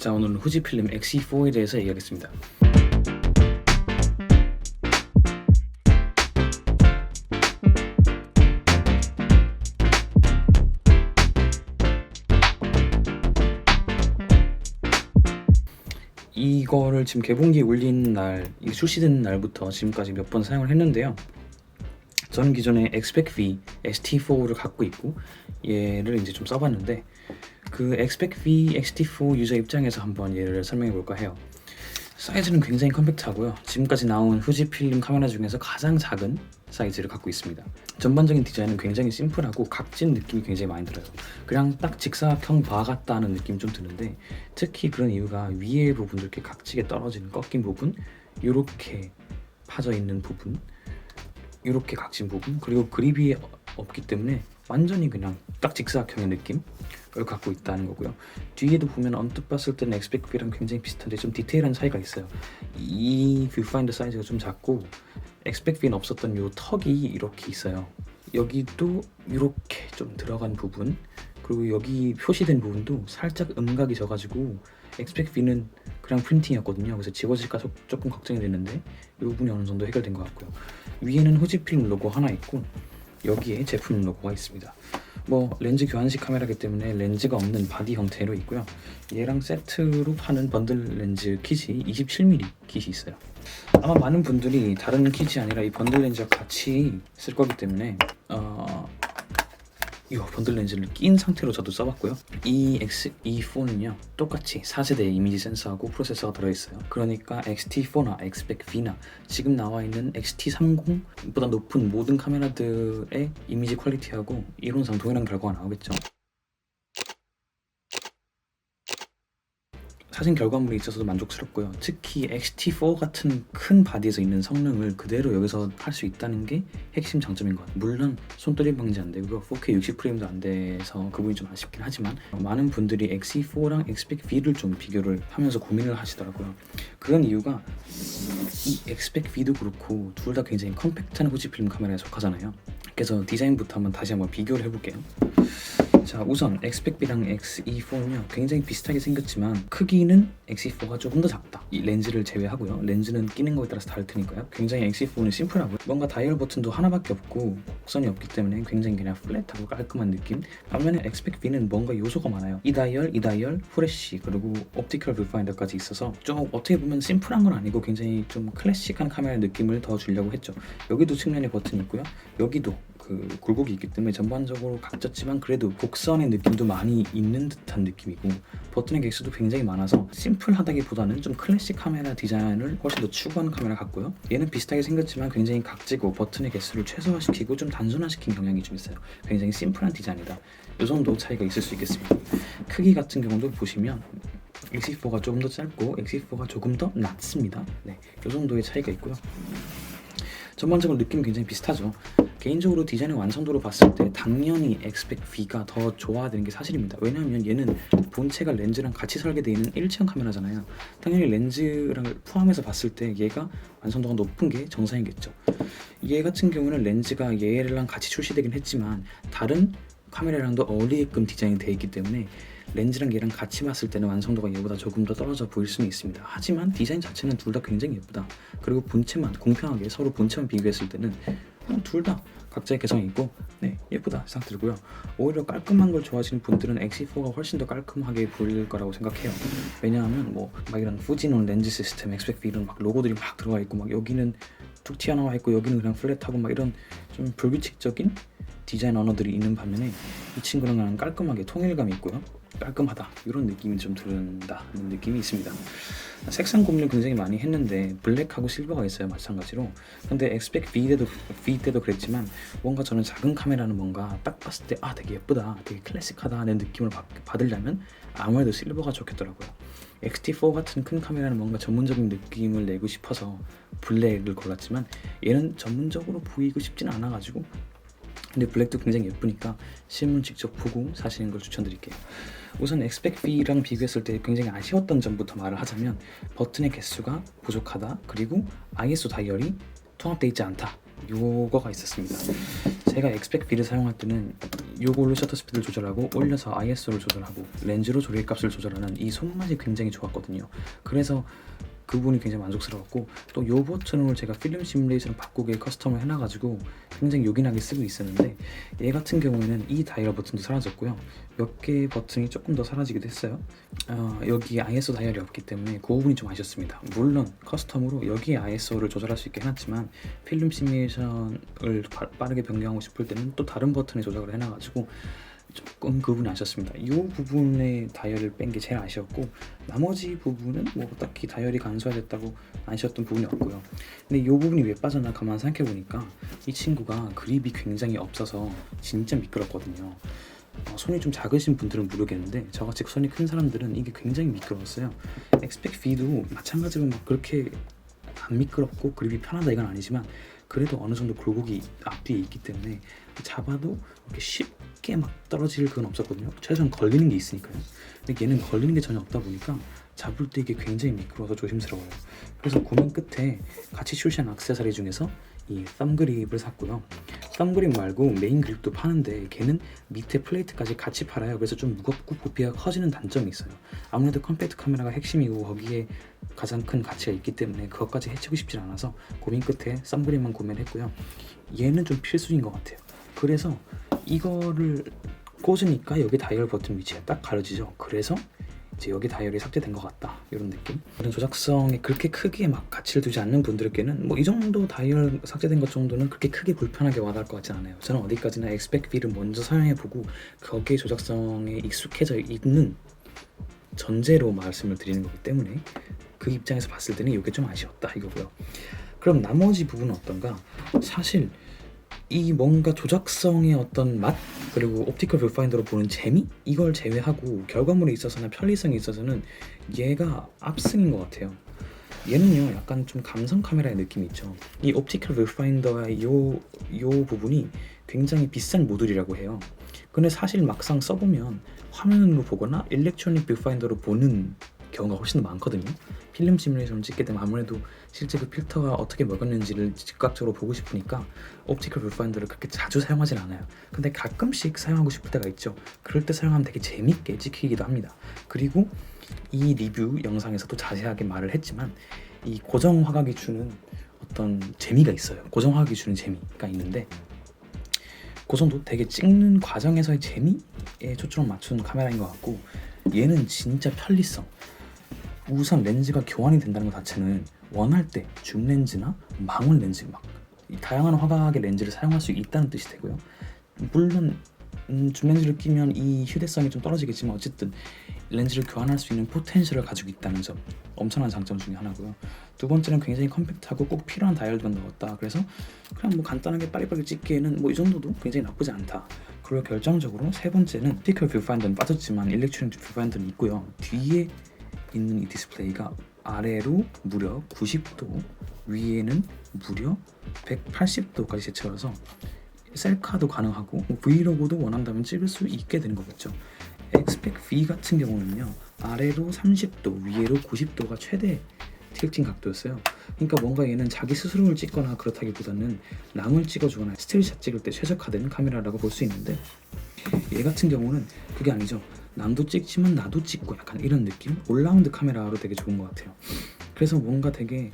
자, 오늘은 후지필름 X-E4에 대해서 얘기하겠습니다. 이거를 지금 개봉기에 올린 날, 이 출시된 날부터 지금까지 몇 번 사용을 했는데요. 저는 기존에 Xpec-V XT4를 갖고 있고 얘를 이제 좀 써봤는데, 그 Xpec-V XT4 유저 입장에서 한번 얘를 설명해 볼까 해요. 사이즈는 굉장히 컴팩트하고요. 지금까지 나온 후지필름 카메라 중에서 가장 작은 사이즈를 갖고 있습니다. 전반적인 디자인은 굉장히 심플하고 각진 느낌이 굉장히 많이 들어요. 그냥 딱 직사각형 바 같다는 느낌이 좀 드는데, 특히 그런 이유가 위에 부분도 이렇게 각지게 떨어지는 꺾인 부분, 이렇게 파져 있는 부분, 이렇게 각진 부분, 그리고 그립이 없기 때문에 완전히 그냥 딱 직사각형의 느낌을 갖고 있다는 거고요. 뒤에도 보면 언뜻 봤을 때는 Xpec-V랑 굉장히 비슷한데 좀 디테일한 차이가 있어요. 이 뷰파인더 사이즈가 좀 작고 Xpec-V는 없었던 요 턱이 이렇게 있어요. 여기도 이렇게 좀 들어간 부분, 그리고 여기 표시된 부분도 살짝 음각이 져가지고 Xpec-V는 그냥 프린팅이었거든요. 그래서 지워질까 조금 걱정이 됐는데 이 부분이 어느 정도 해결된 것 같고요. 위에는 후지필름 로고 하나 있고 여기에 제품 로고가 있습니다. 뭐 렌즈 교환식 카메라이기 때문에 렌즈가 없는 바디 형태로 있고요. 얘랑 세트로 파는 번들 렌즈 킷이 27mm 킷이 있어요. 아마 많은 분들이 다른 킷이 아니라 이 번들 렌즈와 같이 쓸 거기 때문에 이 번들 렌즈를 낀 상태로 저도 써봤고요. 이 X-E4는요 똑같이 4세대 이미지 센서하고 프로세서가 들어있어요. 그러니까 XT4나 Xpec-V나 지금 나와있는 XT30보다 높은 모든 카메라들의 이미지 퀄리티하고 이론상 동일한 결과가 나오겠죠. 사진 결과물이 있어서도 만족스럽고요. 특히 XT4 같은 큰 바디에서 있는 성능을 그대로 여기서 할 수 있다는 게 핵심 장점인 것 같아요. 물론 손떨림 방지 안 되고요. 4K 60프레임도 안 돼서 그 부분이 좀 아쉽긴 하지만, 많은 분들이 X-E4랑 Xpec-V를 좀 비교를 하면서 고민을 하시더라고요. 그런 이유가 이 Xpec-V도 그렇고 둘 다 굉장히 컴팩트한 후지필름 카메라에 속하잖아요. 그래서 디자인부터 다시 한번 비교를 해볼게요. 자, 우선 Xpec-V랑 X-E4는요 굉장히 비슷하게 생겼지만 크기는 X-E4가 조금 더 작다. 이 렌즈를 제외하고요. 렌즈는 끼는 거에 따라서 다를 테니까요. 굉장히 X-E4는 심플하고요. 뭔가 다이얼 버튼도 하나밖에 없고 곡선이 없기 때문에 굉장히 그냥 플랫하고 깔끔한 느낌. 반면에 Xpec-V는 뭔가 요소가 많아요. 이 다이얼, 후레쉬, 그리고 옵티컬 뷰파인더까지 있어서 좀 어떻게 보면 심플한 건 아니고 굉장히 좀 클래식한 카메라 느낌을 더 주려고 했죠. 여기도 측면에 버튼이 있고요. 여기도 그 굴곡이 있기 때문에 전반적으로 각졌지만 그래도 곡선의 느낌도 많이 있는 듯한 느낌이고, 버튼의 개수도 굉장히 많아서 심플하다기보다는 좀 클래식 카메라 디자인을 훨씬 더 추구하는 카메라 같고요. 얘는 비슷하게 생겼지만 굉장히 각지고 버튼의 개수를 최소화시키고 좀 단순화시킨 경향이 좀 있어요. 굉장히 심플한 디자인이다. 이 정도 차이가 있을 수 있겠습니다. 크기 같은 경우도 보시면 X-E4가 조금 더 짧고 X-E4가 조금 더 낮습니다. 네, 이 정도의 차이가 있고요. 전반적으로 느낌이 굉장히 비슷하죠. 개인적으로 디자인의 완성도로 봤을 때 당연히 Xpec-V가 더 좋아야 되는 게 사실입니다. 왜냐하면 얘는 본체가 렌즈랑 같이 설계되어 있는 일체형 카메라잖아요. 당연히 렌즈랑 포함해서 봤을 때 얘가 완성도가 높은 게 정상이겠죠. 얘 같은 경우는 렌즈가 얘랑 같이 출시되긴 했지만 다른 카메라랑도 어울리게끔 디자인이 되어 있기 때문에 렌즈랑 얘랑 같이 봤을 때는 완성도가 얘보다 조금 더 떨어져 보일 수는 있습니다. 하지만 디자인 자체는 둘 다 굉장히 예쁘다. 그리고 본체만 공평하게 서로 본체만 비교했을 때는 둘 다 각자의 개성이 있고 예쁘다 생각 들고요. 오히려 깔끔한 걸 좋아하시는 분들은 X-E4가 훨씬 더 깔끔하게 보일 거라고 생각해요. 왜냐하면 막 이런 후지논 렌즈 시스템, Xpec-V 이런 막 로고들이 막 들어가 있고 막 여기는 툭 튀어나와 있고 여기는 그냥 플랫하고 막 이런 좀 불규칙적인 디자인 언어들이 있는 반면에 이 친구는 그냥 깔끔하게 통일감이 있고요. 깔끔하다 이런 느낌이 좀 든다는 느낌이 있습니다. 색상 고민을 굉장히 많이 했는데 블랙하고 실버가 있어요, 마찬가지로. 근데 Xpec-V 때도 그랬지만 뭔가 저는 작은 카메라는 뭔가 딱 봤을 때 되게 예쁘다, 되게 클래식하다 하는 느낌을 받으려면 아무래도 실버가 좋겠더라고요. X-T4 같은 큰 카메라는 뭔가 전문적인 느낌을 내고 싶어서 블랙을 골랐지만 얘는 전문적으로 보이고 싶진 않아가지고, 근데 블랙도 굉장히 예쁘니까 실물 직접 보고 사시는 걸 추천드릴게요. 우선 Xpec-V랑 비교했을 때 굉장히 아쉬웠던 점부터 말을 하자면 버튼의 개수가 부족하다, 그리고 ISO 다이얼이 통합되어 있지 않다, 요거가 있었습니다. 제가 엑스펙V를 사용할 때는 요걸로 셔터 스피드를 조절하고 올려서 ISO를 조절하고 렌즈로 조리 값을 조절하는 이 손맛이 굉장히 좋았거든요. 그래서 그 부분이 굉장히 만족스러웠고, 또 요 버튼을 제가 필름 시뮬레이션을 바꾸게 커스텀을 해놔가지고 굉장히 요긴하게 쓰고 있었는데, 얘 같은 경우에는 이 다이얼 버튼도 사라졌고요. 몇 개의 버튼이 조금 더 사라지기도 했어요. 여기에 ISO 다이얼이 없기 때문에 그 부분이 좀 아쉬웠습니다. 물론 커스텀으로 여기에 ISO를 조절할 수 있게 해놨지만 필름 시뮬레이션을 빠르게 변경하고 싶을 때는 또 다른 버튼에 조작을 해놔가지고 조금 그 부분이 아쉬웠습니다. 이 부분에 다이얼을 뺀 게 제일 아쉬웠고, 나머지 부분은 뭐 딱히 다이얼이 간소화됐다고 아쉬웠던 부분이 없고요. 근데 이 부분이 왜 빠졌나 가만 생각해보니까 이 친구가 그립이 굉장히 없어서 진짜 미끄럽거든요. 손이 좀 작으신 분들은 모르겠는데 저같이 손이 큰 사람들은 이게 굉장히 미끄러웠어요. 엑스펙V도 마찬가지로 막 그렇게 안 미끄럽고 그립이 편하다 이건 아니지만, 그래도 어느 정도 굴곡이 앞뒤에 있기 때문에 잡아도 이렇게 쉽게 막 떨어질 그건 없었거든요. 최소한 걸리는 게 있으니까요. 근데 얘는 걸리는 게 전혀 없다 보니까 잡을 때 이게 굉장히 미끄러워서 조심스러워요. 그래서 고민 끝에 같이 출시한 액세서리 중에서 이 썸 그립을 샀고요. 썸 그립 말고 메인 그립도 파는데 걔는 밑에 플레이트까지 같이 팔아요. 그래서 좀 무겁고 부피가 커지는 단점이 있어요. 아무래도 컴팩트 카메라가 핵심이고 거기에 가장 큰 가치가 있기 때문에 그것까지 해치고 싶진 않아서 고민 끝에 썸 그립만 구매를 했고요. 얘는 좀 필수인 것 같아요. 그래서 이거를 꽂으니까 여기 다이얼 버튼 위치가 딱 가려지죠. 그래서 이제 여기 다이얼이 삭제된 것 같다, 이런 느낌. 그런 조작성에 그렇게 크게 막 가치를 두지 않는 분들께는 뭐 이 정도 다이얼 삭제된 것 정도는 그렇게 크게 불편하게 와닿을 것 같진 않아요. 저는 어디까지나 엑스펙V를 먼저 사용해보고 거기에 조작성에 익숙해져 있는 전제로 말씀을 드리는 거기 때문에 그 입장에서 봤을 때는 이게 좀 아쉬웠다 이거고요. 그럼 나머지 부분은 어떤가? 사실 이 뭔가 조작성의 어떤 맛, 그리고 옵티컬 뷰파인더로 보는 재미, 이걸 제외하고 결과물에 있어서나 편리성에 있어서는 얘가 압승인 것 같아요. 얘는요 약간 좀 감성 카메라의 느낌이 있죠. 이 옵티컬 뷰파인더의 요 부분이 굉장히 비싼 모듈이라고 해요. 근데 사실 막상 써보면 화면으로 보거나 일렉트로닉 뷰파인더로 보는 경우가 훨씬 더 많거든요. 필름 시뮬레이션을 찍게 되면 아무래도 실제 그 필터가 어떻게 먹었는지를 즉각적으로 보고 싶으니까 옵티컬 뷰파인더를 그렇게 자주 사용하진 않아요. 근데 가끔씩 사용하고 싶을 때가 있죠. 그럴 때 사용하면 되게 재밌게 찍히기도 합니다. 그리고 이 리뷰 영상에서도 자세하게 말을 했지만 이 고정 화각이 주는 어떤 재미가 있어요. 고정 화각이 주는 재미가 있는데 그 정도 되게 찍는 과정에서의 재미에 초점을 맞춘 카메라인 것 같고, 얘는 진짜 편리성. 우선 렌즈가 교환이 된다는 것 자체는 원할 때 줌 렌즈나 망원 렌즈 막 다양한 화각의 렌즈를 사용할 수 있다는 뜻이 되고요. 물론 줌 렌즈를 끼면 이 휴대성이 좀 떨어지겠지만 어쨌든 렌즈를 교환할 수 있는 포텐셜을 가지고 있다는 점, 엄청난 장점 중에 하나고요. 두 번째는 굉장히 컴팩트하고 꼭 필요한 다이얼만 넣었다. 그래서 그냥 뭐 간단하게 빠리빠리 찍기에는 뭐 이 정도도 굉장히 나쁘지 않다. 그리고 결정적으로 세 번째는 옵티컬 뷰파인더는 빠졌지만 일렉트로닉 뷰파인더는 있고요. 뒤에 있는 이 디스플레이가 아래로 무려 90도, 위에는 무려 180도까지 제쳐져서 셀카도 가능하고 뭐 브이로그도 원한다면 찍을 수 있게 되는 거겠죠. 엑스펙V 같은 경우는요, 아래로 30도, 위에로 90도가 최대 틸팅 각도였어요. 그러니까 뭔가 얘는 자기 스스로를 찍거나 그렇다기보다는 남을 찍어주거나 스틸샷 찍을 때 최적화된 카메라라고 볼 수 있는데, 얘 같은 경우는 그게 아니죠. 남도 찍지만 나도 찍고 약간 이런 느낌? 올라운드 카메라로 되게 좋은 것 같아요. 그래서 뭔가 되게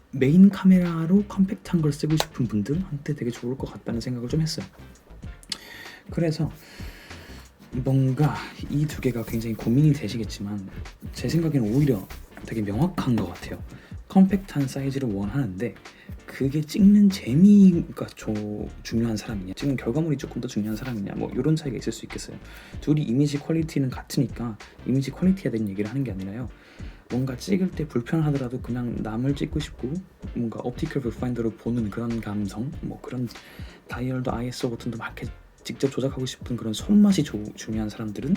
메인 카메라로 컴팩트한 걸 쓰고 싶은 분들한테 되게 좋을 것 같다는 생각을 좀 했어요. 그래서 뭔가 이 두 개가 굉장히 고민이 되시겠지만 제 생각에는 오히려 되게 명확한 것 같아요. 컴팩트한 사이즈를 원하는데 그게 찍는 재미가 중요한 사람이냐, 찍는 결과물이 조금 더 중요한 사람이냐, 뭐 이런 차이가 있을 수 있겠어요. 둘이 이미지 퀄리티는 같으니까 이미지 퀄리티에 대한 얘기를 하는 게 아니라요, 뭔가 찍을 때 불편하더라도 그냥 남을 찍고 싶고 뭔가 옵티컬 뷰파인더로 보는 그런 감성, 뭐 그런 다이얼도 ISO 버튼도 막 이렇게 직접 조작하고 싶은 그런 손맛이 중요한 사람들은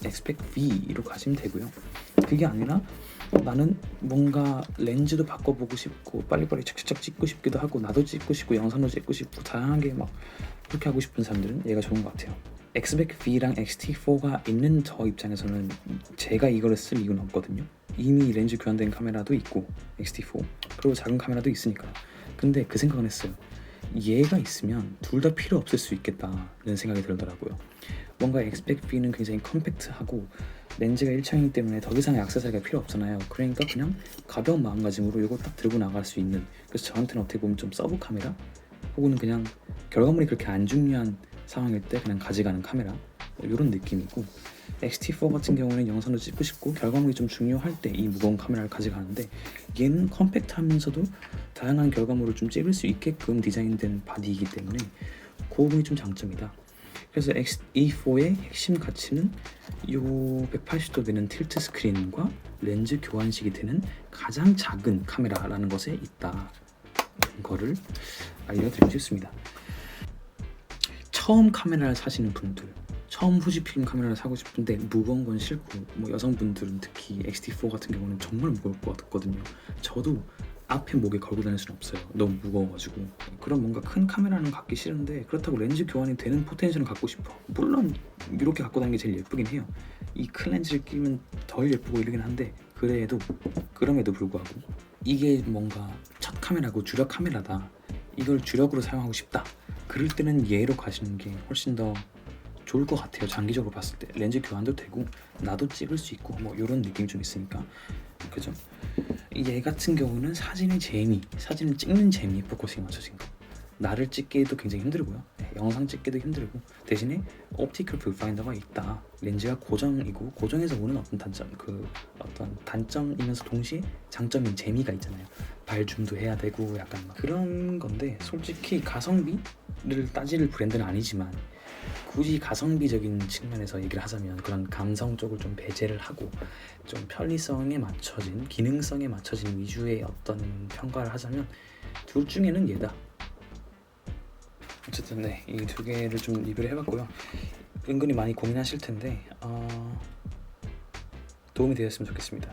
엑스펙V로 가시면 되고요. 그게 아니라 나는 뭔가 렌즈도 바꿔보고 싶고 빨리빨리 착착착 찍고 싶기도 하고 나도 찍고 싶고 영상도 찍고 싶고 다양하게 막 그렇게 하고 싶은 사람들은 얘가 좋은 것 같아요. 엑스펙V랑 X-T4가 있는 저 입장에서는 제가 이거를 쓸 이유는 없거든요. 이미 렌즈 교환된 카메라도 있고 X-T4 그리고 작은 카메라도 있으니까. 근데 그 생각은 했어요. 얘가 있으면 둘 다 필요 없을 수 있겠다는 생각이 들더라고요. 뭔가 엑스펙-V는 굉장히 컴팩트하고 렌즈가 일창이기 때문에 더 이상의 액세서리가 필요 없잖아요. 그러니까 그냥 가벼운 마음가짐으로 이거 딱 들고 나갈 수 있는, 그래서 저한테는 어떻게 보면 좀 서브 카메라 혹은 그냥 결과물이 그렇게 안 중요한 상황일 때 그냥 가져가는 카메라, 뭐 이런 느낌이고, X-T4 같은 경우는 영상도 찍고 싶고 결과물이 좀 중요할 때 이 무거운 카메라를 가져가는데, 얘는 컴팩트하면서도 다양한 결과물을 좀 찍을 수 있게끔 디자인된 바디이기 때문에 그 부분이 좀 장점이다. 그래서 X-E4의 핵심 가치는 이 180도 되는 틸트 스크린과 렌즈 교환식이 되는 가장 작은 카메라라는 것에 있다. 거를 알려드리고 싶습니다. 처음 카메라를 사시는 분들, 처음 후지필름 카메라를 사고 싶은데 무거운 건 싫고, 뭐 여성분들은 특히 X-T4 같은 경우는 정말 무거울 것 같거든요. 저도 앞에 목에 걸고 다닐 수는 없어요. 너무 무거워가지고. 그런 뭔가 큰 카메라는 갖기 싫은데 그렇다고 렌즈 교환이 되는 포텐셜은 갖고 싶어. 물론 이렇게 갖고 다니는 게 제일 예쁘긴 해요. 이 큰 렌즈를 끼면 덜 예쁘고 이러긴 한데, 그럼에도 불구하고 이게 뭔가 첫 카메라고 주력 카메라다, 이걸 주력으로 사용하고 싶다, 그럴 때는 얘로 가시는 게 훨씬 더 좋을 것 같아요. 장기적으로 봤을 때 렌즈 교환도 되고 나도 찍을 수 있고 뭐 이런 느낌이 좀 있으니까. 그죠? 얘 같은 경우는 사진의 재미, 사진을 찍는 재미에 포커싱이 맞춰진 거. 나를 찍기도 굉장히 힘들고요. 영상 찍기도 힘들고, 대신에 옵티컬 뷰파인더가 있다. 렌즈가 고정이고 고정에서 오는 어떤 단점, 어떤 단점이면서 동시에 장점인 재미가 있잖아요. 발줌도 해야 되고 약간 막 그런 건데, 솔직히 가성비를 따질 브랜드는 아니지만 굳이 가성비적인 측면에서 얘기를 하자면 그런 감성 쪽을 좀 배제를 하고 좀 편리성에 맞춰진, 기능성에 맞춰진 위주의 어떤 평가를 하자면 둘 중에는 얘다. 어쨌든 네, 이 두 개를 좀 리뷰를 해봤고요. 은근히 많이 고민하실 텐데 도움이 되었으면 좋겠습니다.